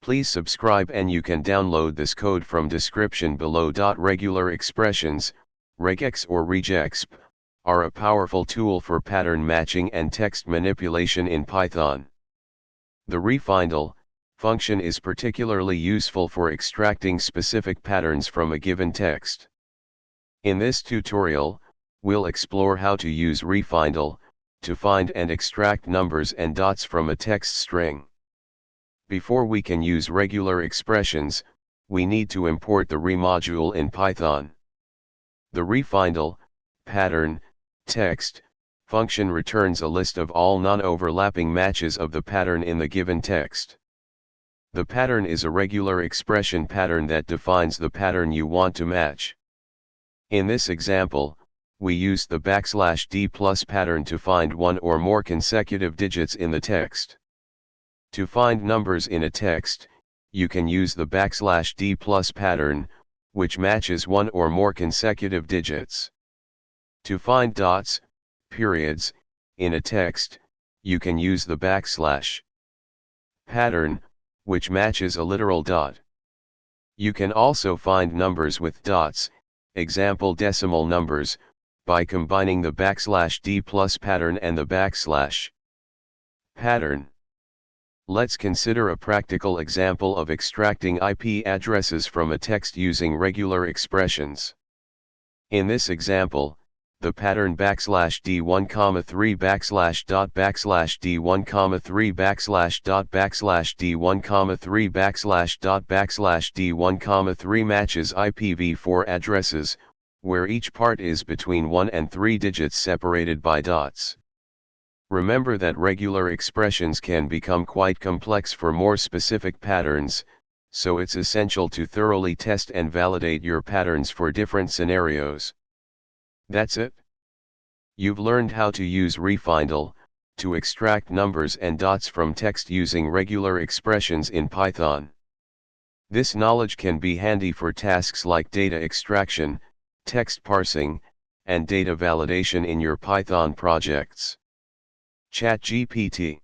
Please subscribe and you can download this code from description below. Regular expressions, regex or regexp, are a powerful tool for pattern matching and text manipulation in Python. The re.findall function is particularly useful for extracting specific patterns from a given text. In this tutorial, we'll explore how to use re.findall to find and extract numbers and dots from a text string. Before we can use regular expressions, we need to import the re module in Python. The re.findall pattern text function returns a list of all non-overlapping matches of the pattern in the given text. The pattern is a regular expression pattern that defines the pattern you want to match. In this example, we used the \d plus pattern to find one or more consecutive digits in the text. To find numbers in a text, you can use the \d plus pattern, which matches one or more consecutive digits. To find dots, periods, in a text, you can use the \. Pattern, which matches a literal dot. You can also find numbers with dots, example decimal numbers, by combining the \d plus pattern and the \. Pattern. Let's consider a practical example of extracting IP addresses from a text using regular expressions. In this example, the pattern \d1, 3 d1, 3 dot d1, 3 dot d1, 3 matches IPv4 addresses, where each part is between 1 and 3 digits separated by dots. Remember that regular expressions can become quite complex for more specific patterns, so it's essential to thoroughly test and validate your patterns for different scenarios. That's it. You've learned how to use re.findall to extract numbers and dots from text using regular expressions in Python. This knowledge can be handy for tasks like data extraction, text parsing, and data validation in your Python projects. ChatGPT